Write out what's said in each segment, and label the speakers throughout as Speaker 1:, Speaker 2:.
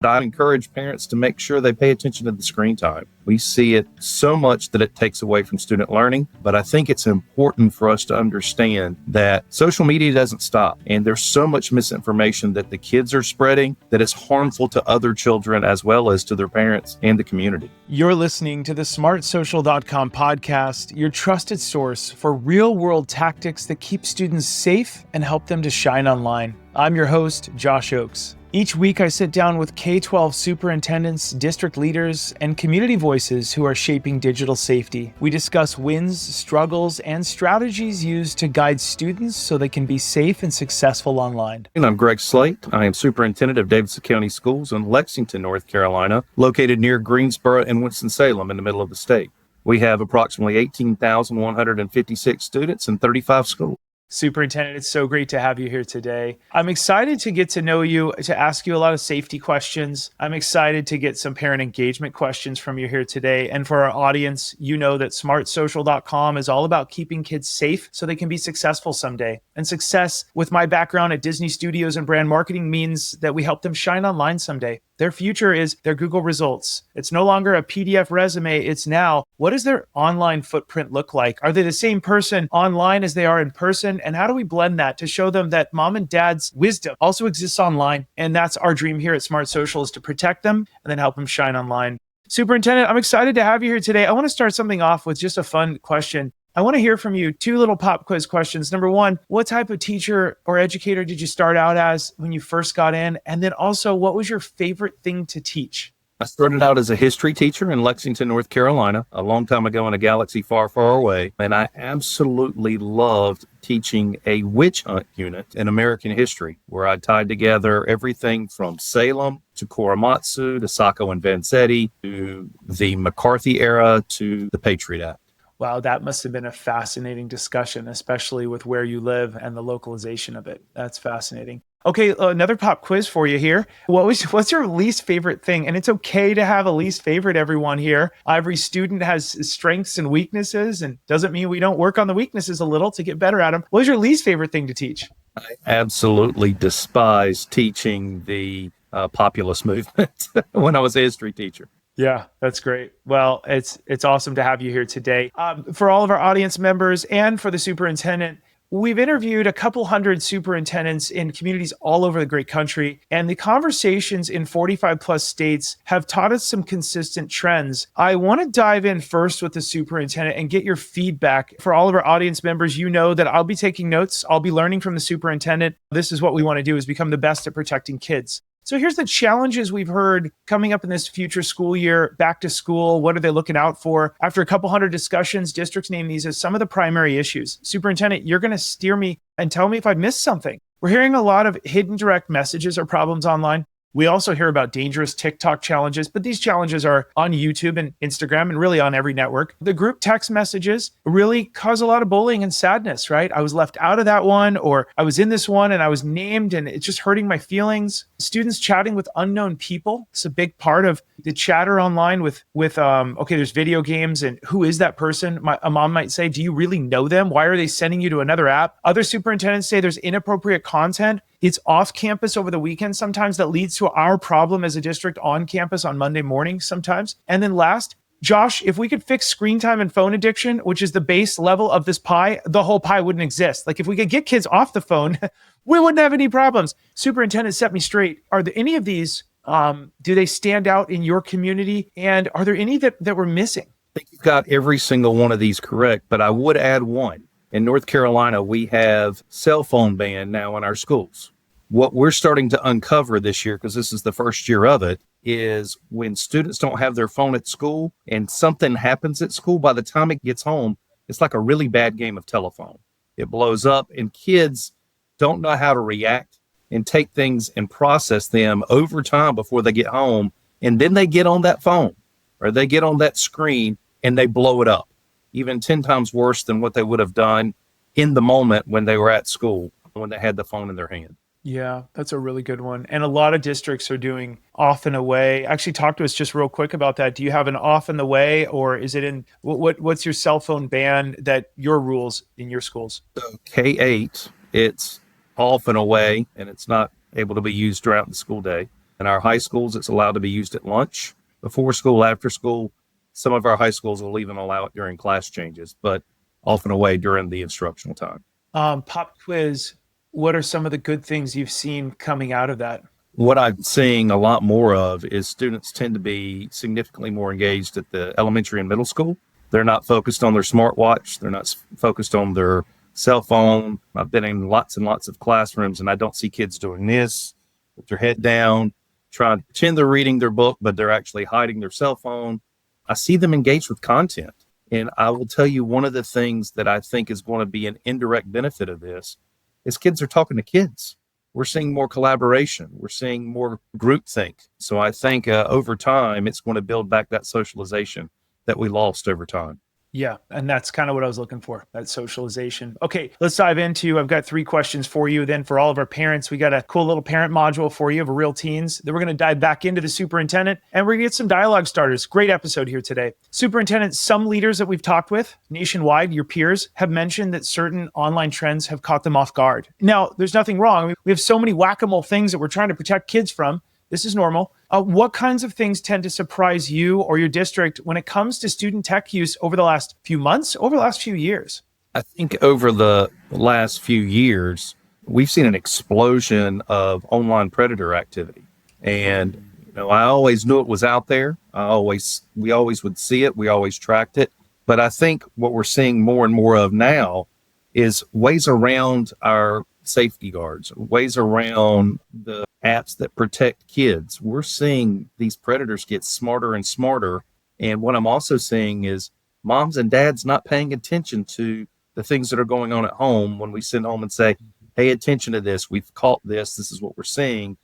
Speaker 1: I encourage parents to make sure they pay attention to the screen time. We see it so much that it takes away from student learning, but I think it's important for us to understand that social media doesn't stop. And there's so much misinformation that the kids are spreading that is harmful to other children as well as to their parents and the community.
Speaker 2: You're listening to the smartsocial.com podcast, your trusted source for real-world tactics that keep students safe and help them to shine online. I'm your host, Josh Oakes. Each week, I sit down with K-12 superintendents, district leaders, and community voices who are shaping digital safety. We discuss wins, struggles, and strategies used to guide students so they can be safe and successful online.
Speaker 1: And I'm Gregg Slate. I am superintendent of Davidson County Schools in Lexington, North Carolina, located near Greensboro and Winston-Salem in the middle of the state. We have approximately 18,156 students in 35 schools.
Speaker 2: Superintendent, it's so great to have you here today. I'm excited to get to know you, to ask you a lot of safety questions. I'm excited to get some parent engagement questions from you here today. And for our audience, you know that smartsocial.com is all about keeping kids safe so they can be successful someday. And success, with my background at Disney Studios and brand marketing, means that we help them shine online someday. Their future is their Google results. It's no longer a PDF resume. It's now, what does their online footprint look like? Are they the same person online as they are in person? And how do we blend that to show them that mom and dad's wisdom also exists online? And that's our dream here at Smart Social, is to protect them and then help them shine online. Superintendent, I'm excited to have you here today. I want to start something off with just a fun question. I want to hear from you. Two little pop quiz questions. Number one, what type of teacher or educator did you start out as when you first got in? And then also, what was your favorite thing to teach?
Speaker 1: I started out as a history teacher in Lexington, North Carolina, a long time ago in a galaxy far, far away. And I absolutely loved teaching a witch hunt unit in American history, where I tied together everything from Salem to Korematsu to Sacco and Vanzetti to the McCarthy era to the Patriot Act.
Speaker 2: Wow, that must have been a fascinating discussion, especially with where you live and the localization of it. That's fascinating. Okay, another pop quiz for you here. What's your least favorite thing? And it's okay to have a least favorite, everyone here. Every student has strengths and weaknesses, and doesn't mean we don't work on the weaknesses a little to get better at them. What is your least favorite thing to teach?
Speaker 1: I absolutely despise teaching the populist movement when I was a history teacher.
Speaker 2: Yeah, that's great. Well, it's awesome to have you here today. For all of our audience members and for the superintendent, we've interviewed a couple hundred superintendents in communities all over the great country, and the conversations in 45 plus states have taught us some consistent trends. I want to dive in first with the superintendent and get your feedback. For all of our audience members, you know that I'll be taking notes. I'll be learning from the superintendent. This is what we want to do, is become the best at protecting kids. So here's the challenges we've heard coming up in this future school year, back to school. What are they looking out for? After a couple hundred discussions, districts name these as some of the primary issues. Superintendent, you're going to steer me and tell me if I missed something. We're hearing a lot of hidden direct messages or problems online. We also hear about dangerous TikTok challenges, but these challenges are on YouTube and Instagram and really on every network. The group text messages really cause a lot of bullying and sadness, right? I was left out of that one, or I was in this one and I was named and it's just hurting my feelings. Students chatting with unknown people. It's a big part of the chatter online with okay, there's video games and who is that person? A mom might say, do you really know them? Why are they sending you to another app? Other superintendents say there's inappropriate content. It's off campus over the weekend sometimes that leads to our problem as a district on campus on Monday morning sometimes. And then last, Josh, if we could fix screen time and phone addiction, which is the base level of this pie, the whole pie wouldn't exist. Like if we could get kids off the phone, we wouldn't have any problems. Superintendent, set me straight. Are there any of these, do they stand out in your community? And are there any that we're missing?
Speaker 1: I think you've got every single one of these correct, but I would add one. In North Carolina, we have cell phone ban now in our schools. What we're starting to uncover this year, because this is the first year of it, is when students don't have their phone at school and something happens at school, by the time it gets home, it's like a really bad game of telephone. It blows up and kids don't know how to react and take things and process them over time before they get home. And then they get on that phone or they get on that screen and they blow it up, even 10 times worse than what they would have done in the moment when they were at school, when they had the phone in their hand.
Speaker 2: Yeah, that's a really good one. And a lot of districts are doing off and away. Actually, talk to us just real quick about that. Do you have an off and away, or is it in what's your cell phone ban that your rules in your schools?
Speaker 1: So K-8, it's off and away, and it's not able to be used throughout the school day. In our high schools, it's allowed to be used at lunch, before school, after school. Some of our high schools will even allow it during class changes, but often away during the instructional time.
Speaker 2: Pop quiz. What are some of the good things you've seen coming out of that?
Speaker 1: What I'm seeing a lot more of is students tend to be significantly more engaged at the elementary and middle school. They're not focused on their smartwatch. They're not focused on their cell phone. I've been in lots and lots of classrooms, and I don't see kids doing this with their head down, trying to pretend they're reading their book, but they're actually hiding their cell phone. I see them engaged with content. And I will tell you, one of the things that I think is going to be an indirect benefit of this is kids are talking to kids. We're seeing more collaboration. We're seeing more groupthink. So I think over time, it's going to build back that socialization that we lost over time.
Speaker 2: Yeah. And that's kind of what I was looking for, that socialization. Okay, let's dive into, I've got 3 questions for you. Then for all of our parents, we got a cool little parent module for you of Real Teens. Then we're going to dive back into the superintendent and we're going to get some dialogue starters. Great episode here today. Superintendent, some leaders that we've talked with nationwide, your peers, have mentioned that certain online trends have caught them off guard. Now, there's nothing wrong. We have so many whack-a-mole things that we're trying to protect kids from. This is normal. What kinds of things tend to surprise you or your district when it comes to student tech use over the last few months, over the last few years?
Speaker 1: I think over the last few years, we've seen an explosion of online predator activity. And I always knew it was out there. We always would see it. We always tracked it. But I think what we're seeing more and more of now is ways around our safety guards, ways around the apps that protect kids. We're seeing these predators get smarter and smarter. And what I'm also seeing is moms and dads not paying attention to the things that are going on at home when we send home and say, pay attention to this. We've caught this. This is what we're seeing.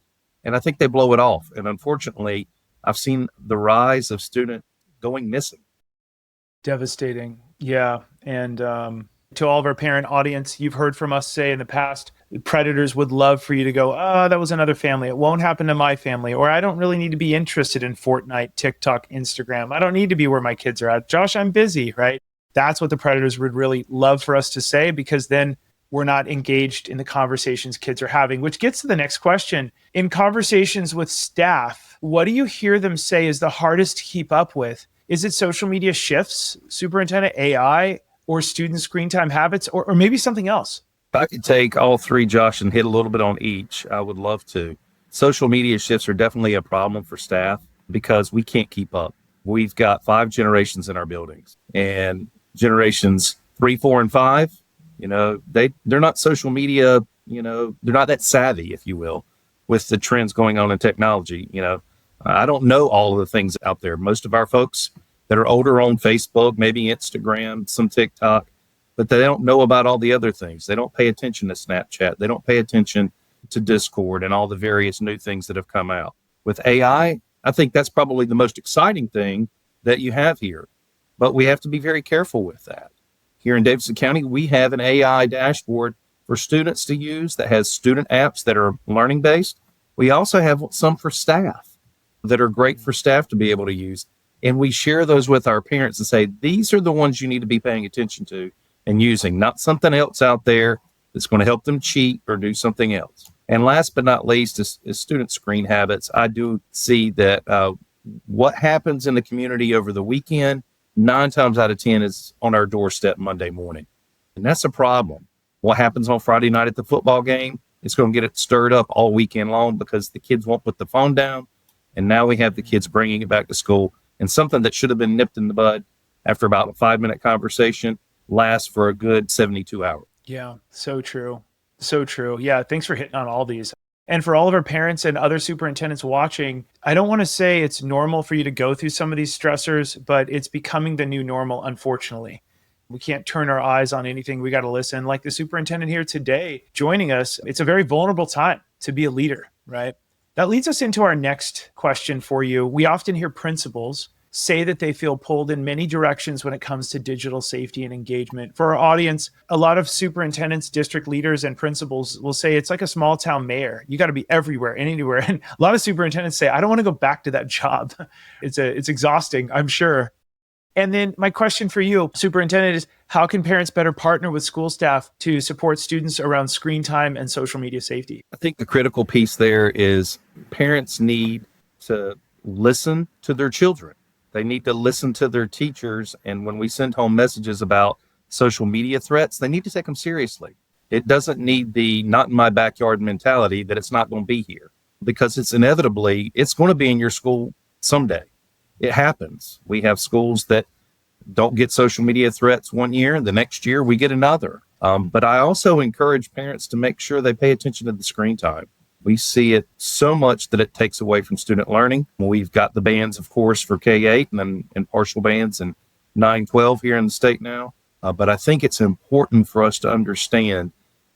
Speaker 1: And I think they blow it off. And unfortunately, I've seen the rise of student going missing.
Speaker 2: Devastating. Yeah. And to all of our parent audience, you've heard from us say in the past, predators would love for you to go, oh, that was another family. It won't happen to my family. Or I don't really need to be interested in Fortnite, TikTok, Instagram. I don't need to be where my kids are at. Josh, I'm busy, right? That's what the predators would really love for us to say, because then we're not engaged in the conversations kids are having, which gets to the next question. In conversations with staff, what do you hear them say is the hardest to keep up with? Is it social media shifts, superintendent, AI, or student screen time habits, or maybe something else?
Speaker 1: If I could take all 3, Josh, and hit a little bit on each, I would love to. Social media shifts are definitely a problem for staff because we can't keep up. We've got 5 generations in our buildings, and generations 3, 4, and 5, they're not social media, they're not that savvy, if you will, with the trends going on in technology. I don't know all of the things out there. Most of our folks that are older on Facebook, maybe Instagram, some TikTok, but they don't know about all the other things. They don't pay attention to Snapchat. They don't pay attention to Discord and all the various new things that have come out. With AI, I think that's probably the most exciting thing that you have here, but we have to be very careful with that. Here in Davidson County, we have an AI dashboard for students to use that has student apps that are learning based. We also have some for staff that are great for staff to be able to use. And we share those with our parents and say, these are the ones you need to be paying attention to and using, not something else out there that's going to help them cheat or do something else. And last but not least is student screen habits. I do see that what happens in the community over the weekend, 9 times out of 10 is on our doorstep Monday morning. And that's a problem. What happens on Friday night at the football game, it's going to get it stirred up all weekend long because the kids won't put the phone down. And now we have the kids bringing it back to school. And something that should have been nipped in the bud after about a 5-minute conversation lasts for a good 72 hours.
Speaker 2: Yeah, so true. So true. Yeah, thanks for hitting on all these. And for all of our parents and other superintendents watching, I don't want to say it's normal for you to go through some of these stressors, but it's becoming the new normal, unfortunately. We can't turn our eyes on anything. We got to listen. Like the superintendent here today joining us, it's a very vulnerable time to be a leader, right? That leads us into our next question for you. We often hear principals say that they feel pulled in many directions when it comes to digital safety and engagement. For our audience, a lot of superintendents, district leaders, and principals will say it's like a small town mayor. You got to be everywhere and anywhere. And a lot of superintendents say, I don't want to go back to that job. It's exhausting, I'm sure. And then my question for you, Superintendent, is how can parents better partner with school staff to support students around screen time and social media safety?
Speaker 1: I think the critical piece there is parents need to listen to their children. They need to listen to their teachers. And when we send home messages about social media threats, they need to take them seriously. It doesn't need the not in my backyard mentality that it's not going to be here, because it's going to be in your school someday. It happens. We have schools that don't get social media threats one year, and the next year we get another. But I also encourage parents to make sure they pay attention to the screen time. We see it so much that it takes away from student learning. We've got the bans, of course, for K-8 and partial bans and 9-12 here in the state now. But I think it's important for us to understand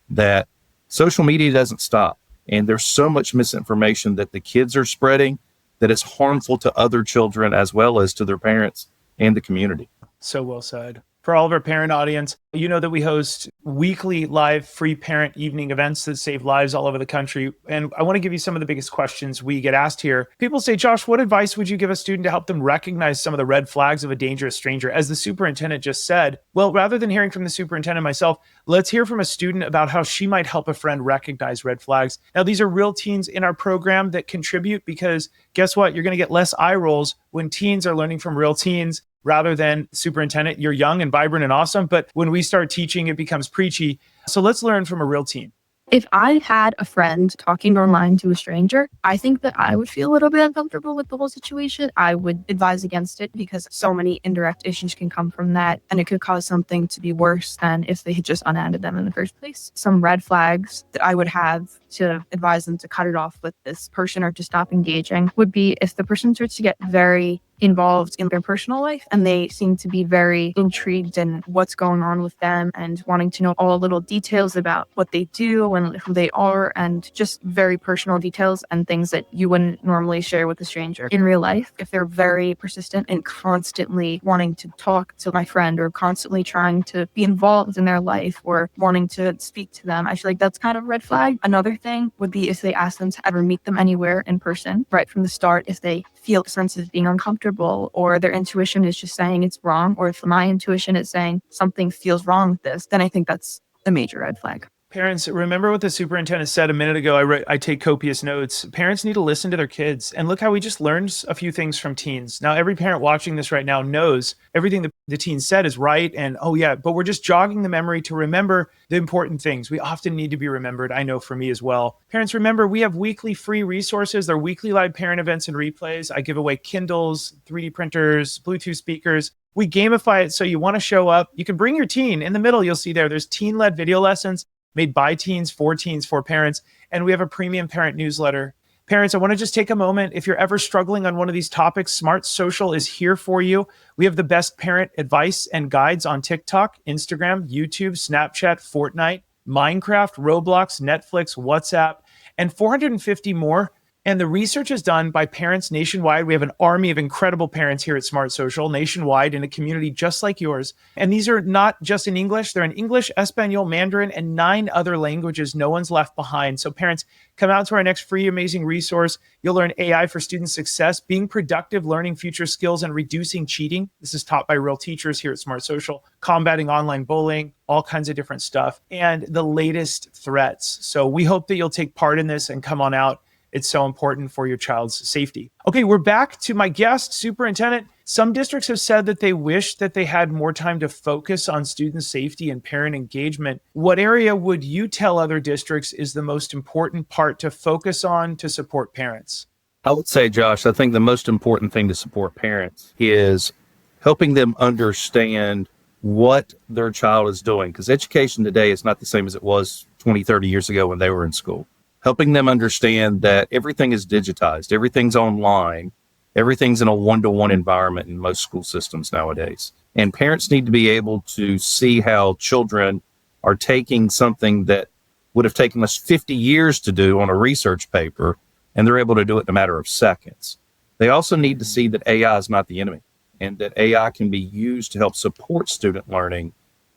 Speaker 1: that social media doesn't stop. And there's so much misinformation that the kids are spreading that is harmful to other children as well as to their parents and the community.
Speaker 2: So well said. For all of our parent audience, you know that we host weekly live free parent evening events that save lives all over the country. And I want to give you some of the biggest questions we get asked here. People say, Josh, what advice would you give a student to help them recognize some of the red flags of a dangerous stranger? As the superintendent just said, well, rather than hearing from the superintendent myself, let's hear from a student about how she might help a friend recognize red flags. Now, these are real teens in our program that contribute, because guess what? You're going to get less eye rolls when teens are learning from real teens. Rather than, superintendent, you're young and vibrant and awesome, but when we start teaching, it becomes preachy. So let's learn from a real teen.
Speaker 3: If I had a friend talking online to a stranger, I think that I would feel a little bit uncomfortable with the whole situation. I would advise against it, because so many indirect issues can come from that, and it could cause something to be worse than if they had just unadded them in the first place. Some red flags that I would have to advise them to cut it off with this person or to stop engaging would be if the person starts to get very involved in their personal life and they seem to be very intrigued in what's going on with them and wanting to know all the little details about what they do and who they are, and just very personal details and things that you wouldn't normally share with a stranger in real life. If they're very persistent and constantly wanting to talk to my friend or constantly trying to be involved in their life or wanting to speak to them, I feel like that's kind of a red flag. Another thing would be if they ask them to ever meet them anywhere in person right from the start, if they feel a sense of being uncomfortable or their intuition is just saying it's wrong, or if my intuition is saying something feels wrong with this, then I think that's a major red flag.
Speaker 2: Parents, remember what the superintendent said a minute ago. I take copious notes. Parents need to listen to their kids. And look how we just learned a few things from teens. Now, every parent watching this right now knows everything the teen said is right. And oh yeah, but we're just jogging the memory to remember the important things. We often need to be remembered. I know for me as well. Parents, remember, we have weekly free resources. They're weekly live parent events and replays. I give away Kindles, 3D printers, Bluetooth speakers. We gamify it so you want to show up. You can bring your teen. In the middle, you'll see there's teen-led video lessons made by teens, for parents, and we have a premium parent newsletter. Parents, I want to just take a moment. If you're ever struggling on one of these topics, Smart Social is here for you. We have the best parent advice and guides on TikTok, Instagram, YouTube, Snapchat, Fortnite, Minecraft, Roblox, Netflix, WhatsApp, and 450 more. And the research is done by parents nationwide. We have an army of incredible parents here at Smart Social nationwide in a community just like yours. And these are not just in English. They're in English, Espanol, Mandarin, and 9 other languages. No one's left behind. So parents, come out to our next free, amazing resource. You'll learn AI for student success, being productive, learning future skills, and reducing cheating. This is taught by real teachers here at Smart Social, combating online bullying, all kinds of different stuff, and the latest threats. So we hope that you'll take part in this and come on out. It's so important for your child's safety. Okay, we're back to my guest, Superintendent. Some districts have said that they wish that they had more time to focus on student safety and parent engagement. What area would you tell other districts is the most important part to focus on to support parents?
Speaker 1: I would say, Josh, I think the most important thing to support parents is helping them understand what their child is doing, because education today is not the same as it was 20, 30 years ago when they were in school. Helping them understand that everything is digitized, everything's online, everything's in a one-to-one environment in most school systems nowadays. And parents need to be able to see how children are taking something that would have taken us 50 years to do on a research paper, and they're able to do it in a matter of seconds. They also need to see that AI is not the enemy, and that AI can be used to help support student learning,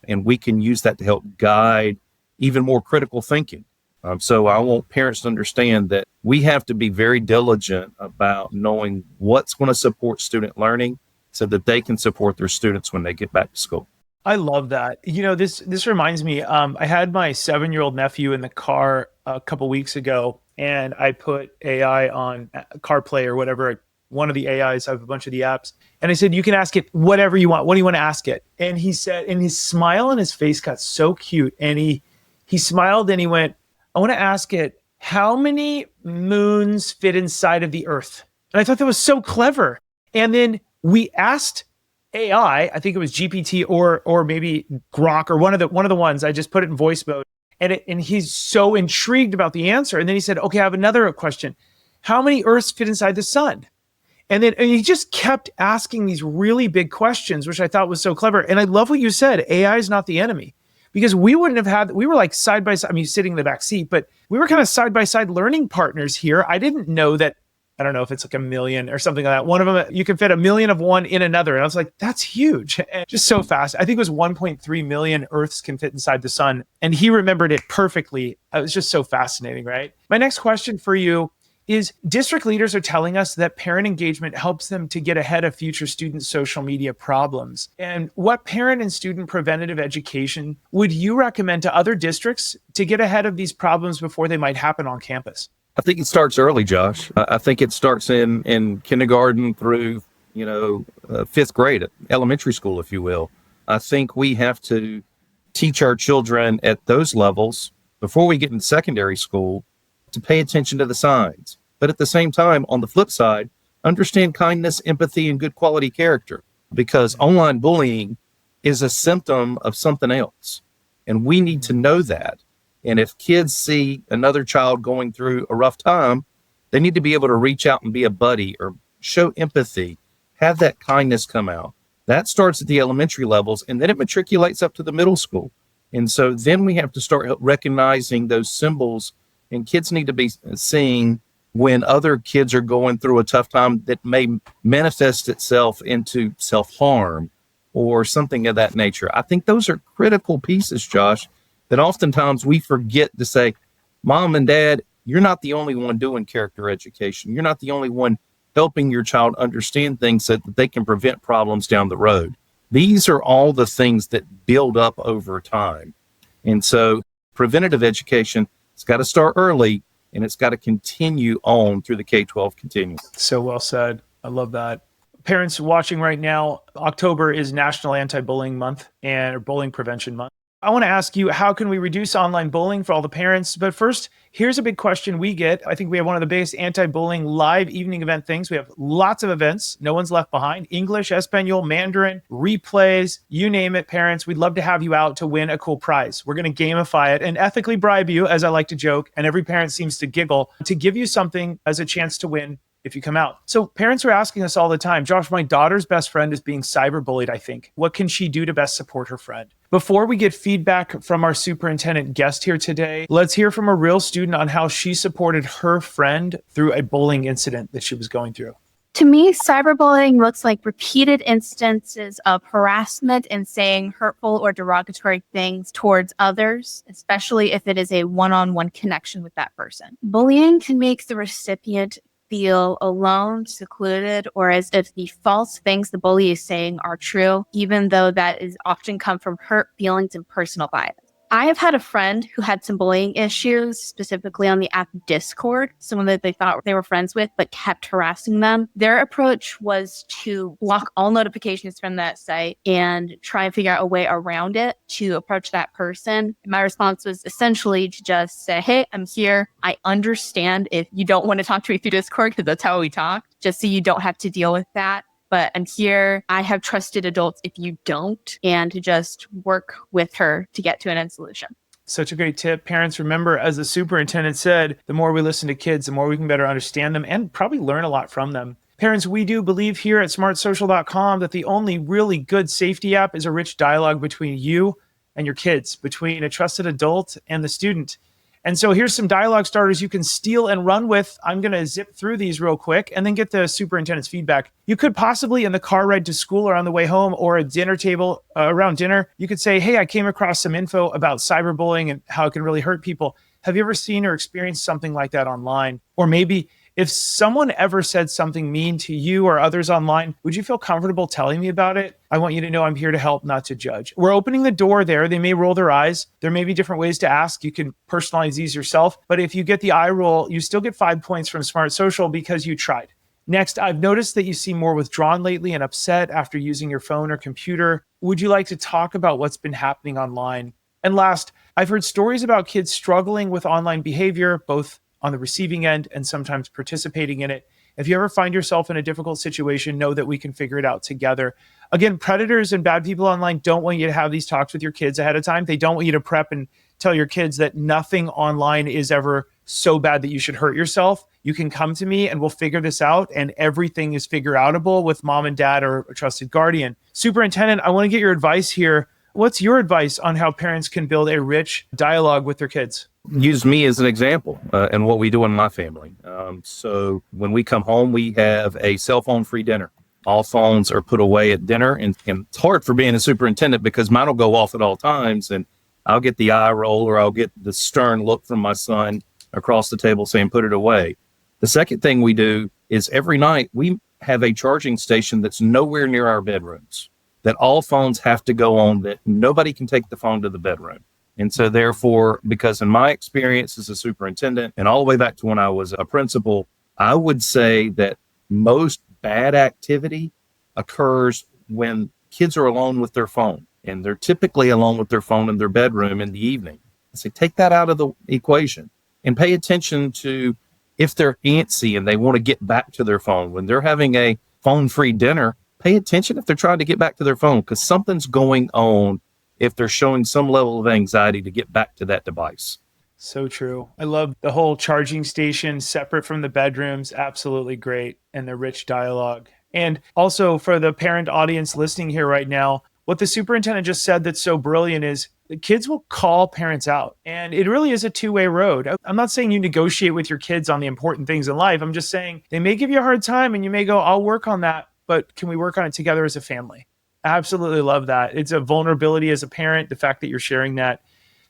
Speaker 1: and we can use that to help guide even more critical thinking. So I want parents to understand that we have to be very diligent about knowing what's going to support student learning so that they can support their students when they get back to school.
Speaker 2: I love that. This reminds me, I had my 7-year-old nephew in the car a couple weeks ago, and I put AI on CarPlay or whatever, one of the AIs. I have a bunch of the apps. And I said, you can ask it whatever you want. What do you want to ask it? And he said, and his smile on his face got so cute. And he smiled and he went, I want to ask it, how many moons fit inside of the Earth? And I thought that was so clever. And then we asked AI, I think it was GPT or maybe Grok or one of the ones. I just put it in voice mode, and he's so intrigued about the answer. And then he said, "Okay, I have another question. How many Earths fit inside the sun?" And he just kept asking these really big questions, which I thought was so clever. And I love what you said. AI is not the enemy, because we wouldn't have had. We were like side by side. I mean, sitting in the back seat, but we were kind of side by side learning partners here. I didn't know that. I don't know if it's like 1 million or something like that. One of them, you can fit 1 million of one in another. And I was like, that's huge. And just so fast. I think it was 1.3 million Earths can fit inside the sun. And he remembered it perfectly. It was just so fascinating, right? My next question for you is, district leaders are telling us that parent engagement helps them to get ahead of future student social media problems. And what parent and student preventative education would you recommend to other districts to get ahead of these problems before they might happen on campus?
Speaker 1: I think it starts early, Josh. I think it starts in kindergarten through, fifth grade, elementary school, if you will. I think we have to teach our children at those levels before we get in secondary school to pay attention to the signs. But at the same time, on the flip side, understand kindness, empathy, and good quality character, because online bullying is a symptom of something else. And we need to know that. And if kids see another child going through a rough time, they need to be able to reach out and be a buddy or show empathy, have that kindness come out. That starts at the elementary levels, and then it matriculates up to the middle school. And so then we have to start recognizing those symbols, and kids need to be seeing when other kids are going through a tough time that may manifest itself into self-harm or something of that nature. I think those are critical pieces, Josh, that oftentimes we forget to say, Mom and Dad, you're not the only one doing character education. You're not the only one helping your child understand things so that they can prevent problems down the road. These are all the things that build up over time. And so preventative education, it's got to start early, and it's got to continue on through the K-12 continuum.
Speaker 2: So well said. I love that. Parents watching right now, October is National Anti-Bullying Month and Bullying Prevention Month. I want to ask you, how can we reduce online bullying for all the parents? But first, here's a big question we get. I think we have one of the biggest anti-bullying live evening event things. We have lots of events. No one's left behind. English, Espanol, Mandarin, replays, you name it, parents. We'd love to have you out to win a cool prize. We're going to gamify it and ethically bribe you, as I like to joke, and every parent seems to giggle, to give you something as a chance to win if you come out. So parents are asking us all the time, Josh, my daughter's best friend is being cyberbullied, I think. What can she do to best support her friend? Before we get feedback from our superintendent guest here today, let's hear from a real student on how she supported her friend through a bullying incident that she was going through.
Speaker 3: To me, cyberbullying looks like repeated instances of harassment and saying hurtful or derogatory things towards others, especially if it is a one-on-one connection with that person. Bullying can make the recipient feel alone, secluded, or as if the false things the bully is saying are true, even though that is often come from hurt feelings and personal bias. I have had a friend who had some bullying issues, specifically on the app Discord, someone that they thought they were friends with, but kept harassing them. Their approach was to block all notifications from that site and try and figure out a way around it to approach that person. My response was essentially to just say, hey, I'm here. I understand if you don't want to talk to me through Discord, because that's how we talk, just so you don't have to deal with that. But I'm here. I have trusted adults if you don't, and to just work with her to get to an end solution.
Speaker 2: Such a great tip. Parents, remember, as the superintendent said, the more we listen to kids, the more we can better understand them and probably learn a lot from them. Parents, we do believe here at smartsocial.com that the only really good safety app is a rich dialogue between you and your kids, between a trusted adult and the student. And so here's some dialogue starters you can steal and run with. I'm going to zip through these real quick and then get the superintendent's feedback. You could possibly, in the car ride to school or on the way home or a dinner table around dinner, you could say, hey, I came across some info about cyberbullying and how it can really hurt people. Have you ever seen or experienced something like that online? Or maybe If someone ever said something mean to you or others online, would you feel comfortable telling me about it? I want you to know I'm here to help, not to judge. We're opening the door there. They may roll their eyes. There may be different ways to ask. You can personalize these yourself. But if you get the eye roll, you still get 5 points from Smart Social because you tried. Next, I've noticed that you seem more withdrawn lately and upset after using your phone or computer. Would you like to talk about what's been happening online? And last, I've heard stories about kids struggling with online behavior, both on the receiving end and sometimes participating in it. If you ever find yourself in a difficult situation, know that we can figure it out together. Again, predators and bad people online don't want you to have these talks with your kids ahead of time. They don't want you to prep and tell your kids that nothing online is ever so bad that you should hurt yourself. You can come to me and we'll figure this out, and everything is figure outable with mom and dad or a trusted guardian. Superintendent, I want to get your advice here. What's your advice on how parents can build a rich dialogue with their kids?
Speaker 1: Use me as an example and what we do in my family. So when we come home, we have a cell phone free dinner. All phones are put away at dinner, and it's hard for being a superintendent because mine will go off at all times, and I'll get the eye roll or I'll get the stern look from my son across the table saying, put it away. The second thing we do is every night we have a charging station that's nowhere near our bedrooms, that all phones have to go on, that nobody can take the phone to the bedroom. And so therefore, because in my experience as a superintendent and all the way back to when I was a principal, I would say that most bad activity occurs when kids are alone with their phone, and they're typically alone with their phone in their bedroom in the evening. I say, take that out of the equation and pay attention to if they're antsy and they want to get back to their phone. When they're having a phone-free dinner, pay attention if they're trying to get back to their phone, because something's going on if they're showing some level of anxiety to get back to that device.
Speaker 2: So true. I love the whole charging station separate from the bedrooms. Absolutely great. And the rich dialogue. And also for the parent audience listening here right now, what the superintendent just said that's so brilliant is the kids will call parents out. And it really is a two-way road. I'm not saying you negotiate with your kids on the important things in life. I'm just saying they may give you a hard time and you may go, I'll work on that, but can we work on it together as a family? I absolutely love that. It's a vulnerability as a parent. The fact that you're sharing that,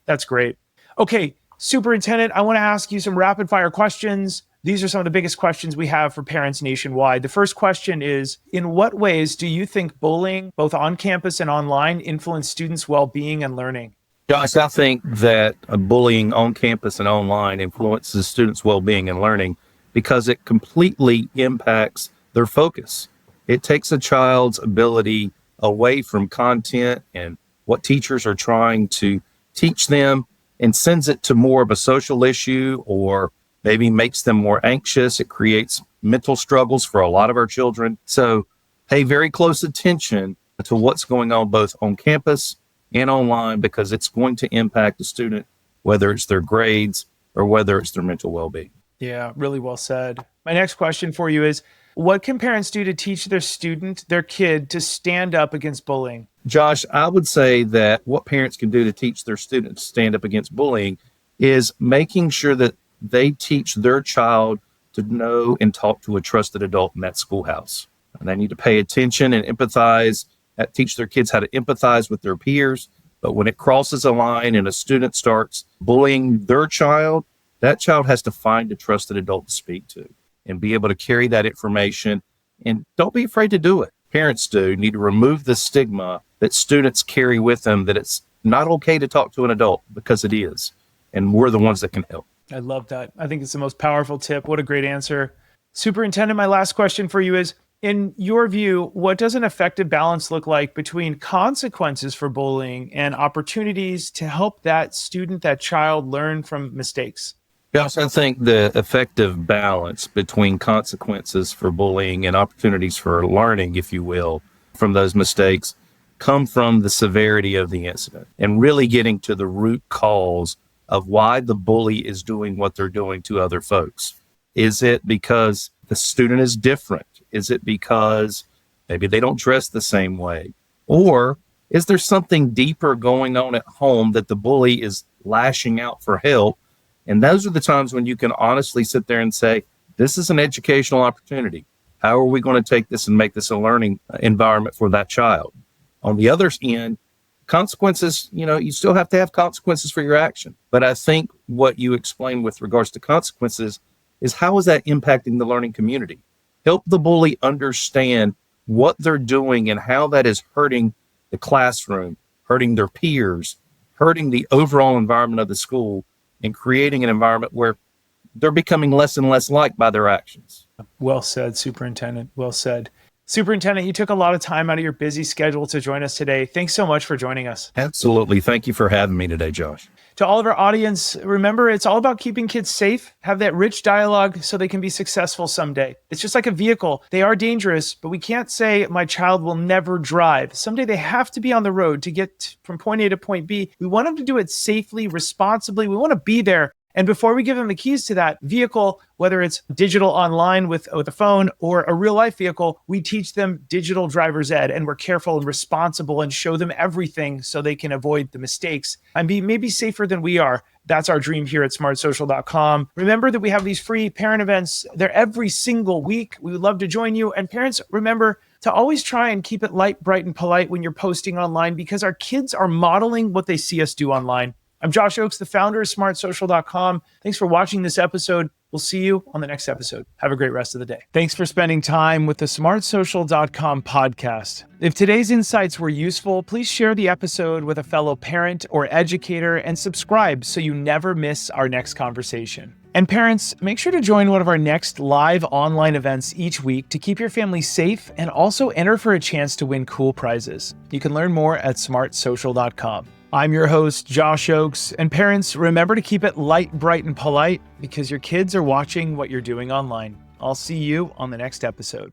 Speaker 2: that's great. Okay, Superintendent, I want to ask you some rapid fire questions. These are some of the biggest questions we have for parents nationwide. The first question is, in what ways do you think bullying, both on campus and online, influence students' well-being and learning?
Speaker 1: Josh, I think that bullying on campus and online influences students' well-being and learning because it completely impacts their focus. It takes a child's ability away from content and what teachers are trying to teach them and sends it to more of a social issue, or maybe makes them more anxious. It creates mental struggles for a lot of our children. So pay very close attention to what's going on both on campus and online, because it's going to impact the student, whether it's their grades or whether it's their mental well-being.
Speaker 2: Yeah, really well said. My next question for you is, what can parents do to teach their kid to stand up against bullying?
Speaker 1: Josh, I would say that what parents can do to teach their students to stand up against bullying is making sure that they teach their child to know and talk to a trusted adult in that schoolhouse. And they need to pay attention and empathize, teach their kids how to empathize with their peers. But when it crosses a line and a student starts bullying their child, that child has to find a trusted adult to speak to and be able to carry that information. And don't be afraid to do it. Parents need to remove the stigma that students carry with them, that it's not okay to talk to an adult, because it is. And we're the ones that can help.
Speaker 2: I love that. I think it's the most powerful tip. What a great answer. Superintendent, my last question for you is, in your view, what does an effective balance look like between consequences for bullying and opportunities to help that student, that child, learn from mistakes?
Speaker 1: Yes, I think the effective balance between consequences for bullying and opportunities for learning, if you will, from those mistakes come from the severity of the incident and really getting to the root cause of why the bully is doing what they're doing to other folks. Is it because the student is different? Is it because maybe they don't dress the same way? Or is there something deeper going on at home that the bully is lashing out for help? And those are the times when you can honestly sit there and say, this is an educational opportunity. How are we going to take this and make this a learning environment for that child? On the other end, consequences, you still have to have consequences for your action. But I think what you explained with regards to consequences is how is that impacting the learning community? Help the bully understand what they're doing and how that is hurting the classroom, hurting their peers, hurting the overall environment of the school, and creating an environment where they're becoming less and less liked by their actions.
Speaker 2: Well said, Superintendent. Well said. Superintendent, you took a lot of time out of your busy schedule to join us today. Thanks so much for joining us.
Speaker 1: Absolutely. Thank you for having me today, Josh.
Speaker 2: To all of our audience, remember, it's all about keeping kids safe, have that rich dialogue so they can be successful someday. It's just like a vehicle. They are dangerous, but we can't say my child will never drive. Someday they have to be on the road to get from point A to point B. We want them to do it safely, responsibly. We want to be there. And before we give them the keys to that vehicle, whether it's digital online with a phone or a real life vehicle, we teach them digital driver's ed, and we're careful and responsible and show them everything so they can avoid the mistakes and be maybe safer than we are. That's our dream here at smartsocial.com. Remember that we have these free parent events. They're every single week. We would love to join you. And parents, remember to always try and keep it light, bright, and polite when you're posting online, because our kids are modeling what they see us do online. I'm Josh Oakes, the founder of smartsocial.com. Thanks for watching this episode. We'll see you on the next episode. Have a great rest of the day. Thanks for spending time with the smartsocial.com podcast. If today's insights were useful, please share the episode with a fellow parent or educator and subscribe so you never miss our next conversation. And parents, make sure to join one of our next live online events each week to keep your family safe and also enter for a chance to win cool prizes. You can learn more at smartsocial.com. I'm your host, Josh Oakes, and parents, remember to keep it light, bright, and polite because your kids are watching what you're doing online. I'll see you on the next episode.